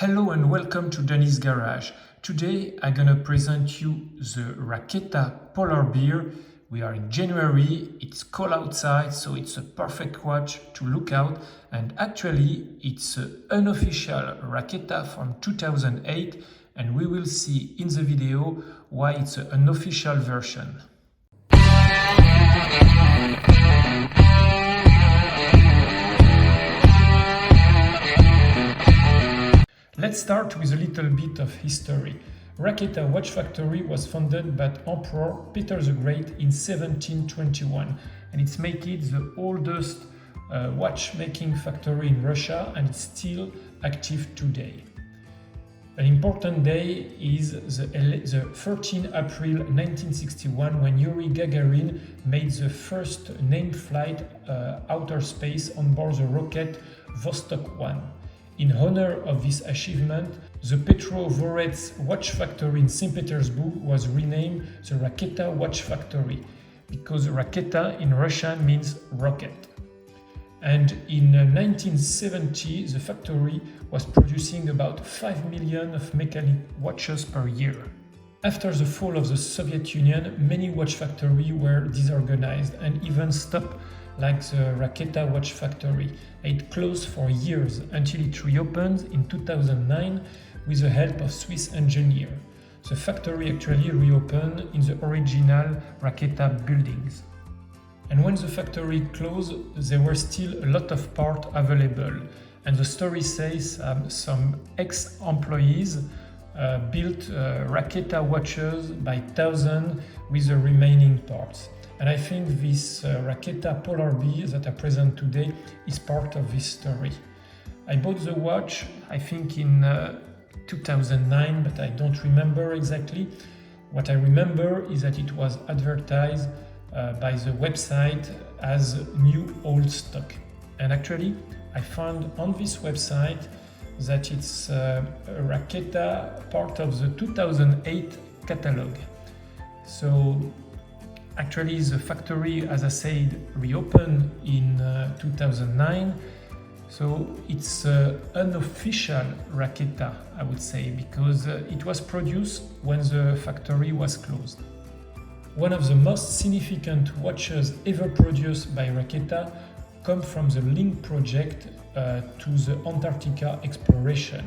Hello and welcome to Danny's Garage. Today I'm gonna present you the Raketa polar bear. We are in January, it's cold outside, so it's a perfect watch to look out, and actually it's an unofficial Raketa from 2008, and we will see in the video why it's an unofficial version. Let's start with a little bit of history. Raketa watch factory was founded by Emperor Peter the Great in 1721, and it's made it the oldest watchmaking factory in Russia, and it's still active today. An important day is the 13 April 1961, when Yuri Gagarin made the first named flight outer space on board the rocket Vostok 1. In honor of this achievement, the Petro-Vorets watch factory in St. Petersburg was renamed the Raketa Watch Factory, because Raketa in Russian means rocket. And in 1970, the factory was producing about 5 million of mechanic watches per year. After the fall of the Soviet Union, many watch factories were disorganized and even stopped, like the Raketa watch factory. It closed for years until it reopened in 2009 with the help of Swiss engineers. The factory actually reopened in the original Raketa buildings. And when the factory closed, there were still a lot of parts available. And the story says some ex-employees built Raketa watches by thousands with the remaining parts. And I think this Raketa polar bear that I present today is part of this story. I bought the watch, I think in 2009, but I don't remember exactly. What I remember is that it was advertised by the website as new old stock. And actually, I found on this website that it's a Raketa part of the 2008 catalog. So actually, the factory, as I said, reopened in 2009. So it's an unofficial Raketa, I would say, because it was produced when the factory was closed. One of the most significant watches ever produced by Raketa comes from the Link project to the Antarctica exploration.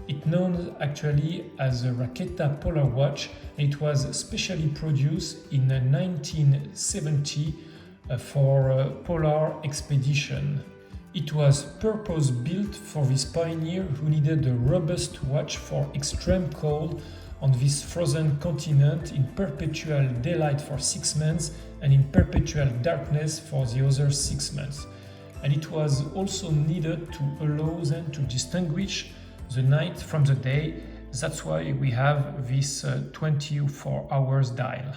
It's known actually as the Raketa Polar Watch. It was specially produced in 1970 for a polar expedition. It was purpose-built for this pioneer who needed a robust watch for extreme cold on this frozen continent, in perpetual daylight for 6 months and in perpetual darkness for the other 6 months. And it was also needed to allow them to distinguish the night from the day. That's why we have this 24 hours dial.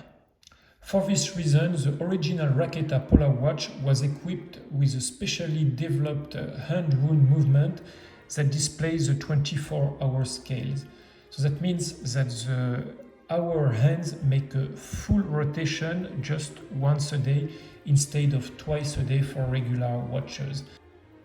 For this reason, the original Raketa Polar Watch was equipped with a specially developed hand-wound movement that displays the 24-hour scales. So that means that the hour hands make a full rotation just once a day instead of twice a day for regular watches.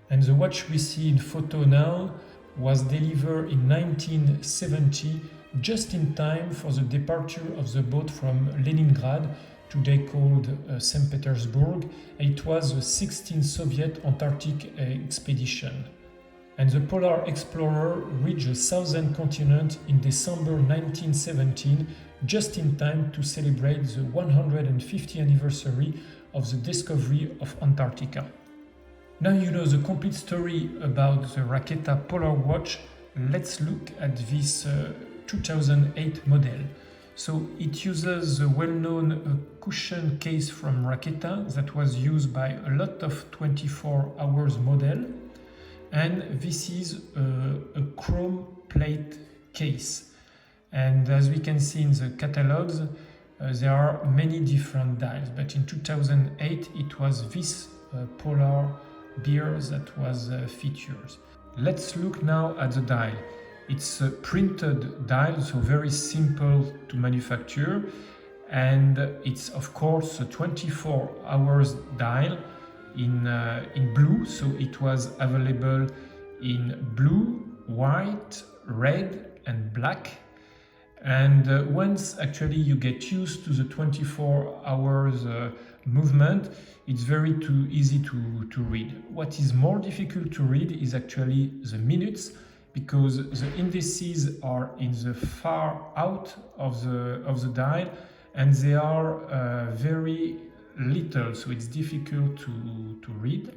And the watch we see in photo now was delivered in 1970, just in time for the departure of the boat from Leningrad, today called St. Petersburg. It was the 16th Soviet Antarctic expedition. And the Polar Explorer reached the southern continent in December 1917, just in time to celebrate the 150th anniversary of the discovery of Antarctica. Now you know the complete story about the Raketa Polar Watch. Let's look at this 2008 model. So it uses the well-known cushion case from Raketa that was used by a lot of 24 hours model. And this is a chrome plate case. And as we can see in the catalogs, there are many different dials. But in 2008, it was this polar bear that was featured. Let's look now at the dial. It's a printed dial, so very simple to manufacture, and it's of course a 24 hours dial in blue. So it was available in blue, white, red and black. And once actually you get used to the 24 hours movement, it's very easy to read. What is more difficult to read is actually the minutes, because the indices are in the far out of the dial, and they are very little, so it's difficult to read.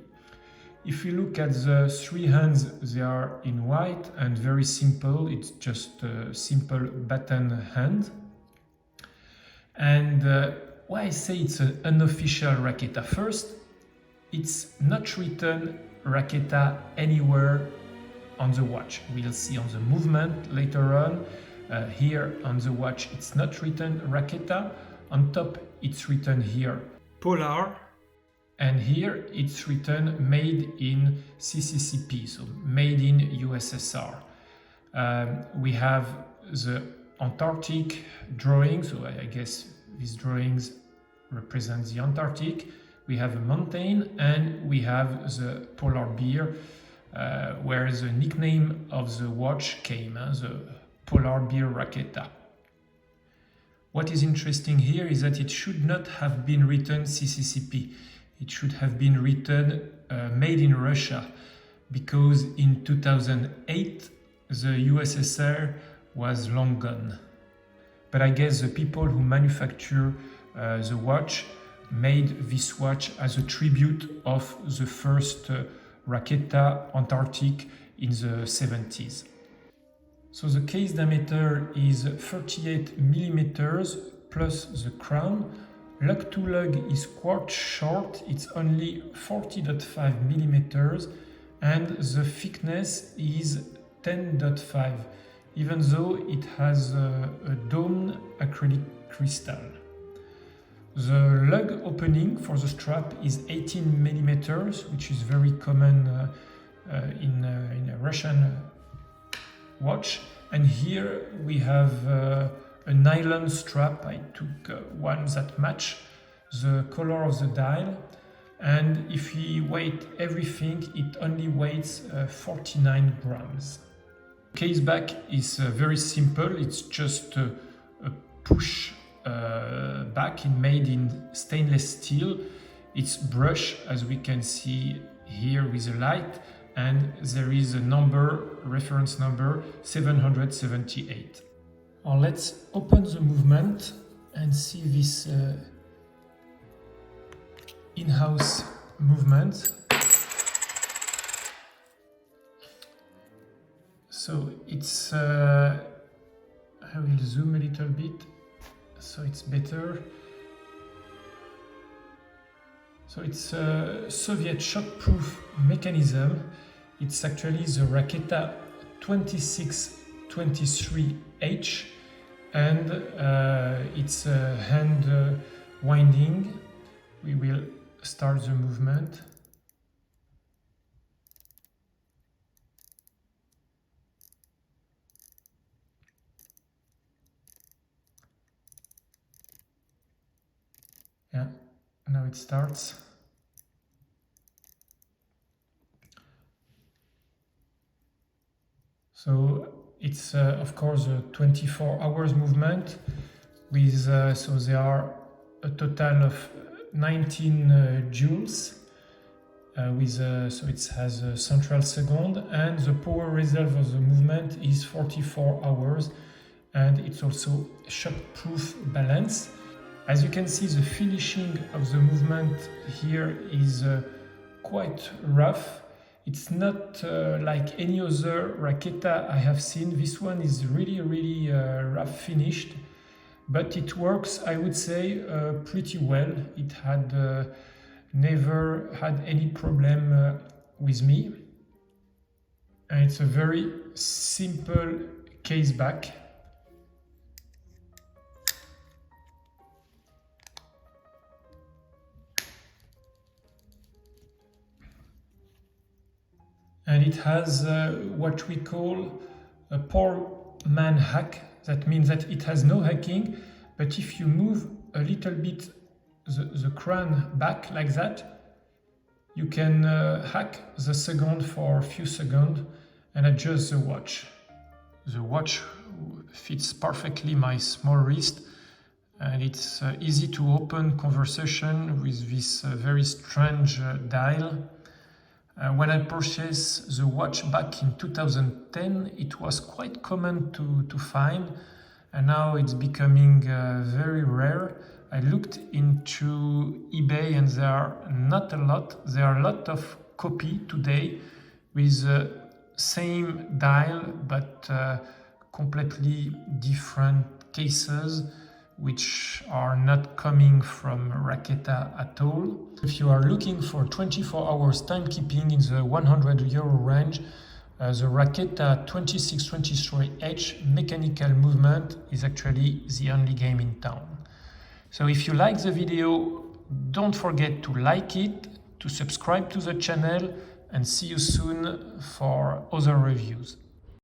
If you look at the three hands, they are in white and very simple. It's just a simple button hand. And why I say it's an unofficial Raketa? First, it's not written Raketa anywhere on the watch. We'll see on the movement later on. Here on the watch, it's not written Raketa. On top, it's written here Polar. And here it's written made in CCCP, so made in USSR. We have the Antarctic drawing, so I guess these drawings represent the Antarctic. We have a mountain and we have the polar bear, where the nickname of the watch came, the Polar Bear Raketa. What is interesting here is that it should not have been written CCCP. It should have been written made in Russia, because in 2008 the USSR was long gone. But I guess the people who manufacture the watch made this watch as a tribute of the first Raketa Antarctic in the 70s. So the case diameter is 38 millimeters plus the crown. Lug to lug is quite short, it's only 40.5 millimeters, and the thickness is 10.5, even though it has a domed acrylic crystal. The lug opening for the strap is 18 millimeters, which is very common in a Russian watch. And here we have a nylon strap. I took one that match the color of the dial, and if we weigh everything, it only weighs 49 grams. Case back is very simple. It's just a push back made in stainless steel. It's brushed, as we can see here with the light, and there is a number, reference number 778. Now let's open the movement and see this in-house movement. So it's, I will zoom a little bit so it's better. So it's a Soviet shockproof mechanism. It's actually the Raketa 2623H, and it's a hand winding. We will start the movement. Yeah, now it starts. So it's of course a 24 hours movement with so there are a total of 19 joules with so it has a central second, and the power reserve of the movement is 44 hours, and it's also shockproof balance. As you can see, the finishing of the movement here is quite rough. It's not like any other Raketa I have seen. This one is really rough finished, but it works, I would say, pretty well. It had never had any problem with me, and it's a very simple case back. And it has what we call a poor man hack. That means that it has no hacking, but if you move a little bit the crown back like that, you can hack the second for a few seconds, and adjust the watch. The watch fits perfectly my small wrist, and it's easy to open conversation with this very strange dial. When I purchased the watch back in 2010, it was quite common to find, and now it's becoming very rare. I looked into eBay and there are not a lot. There are a lot of copy today with the same dial but completely different cases, which are not coming from Raketa at all. If you are looking for 24 hours timekeeping in the €100 range, the Raketa 2623H mechanical movement is actually the only game in town. So if you like the video, don't forget to like it, to subscribe to the channel, and see you soon for other reviews.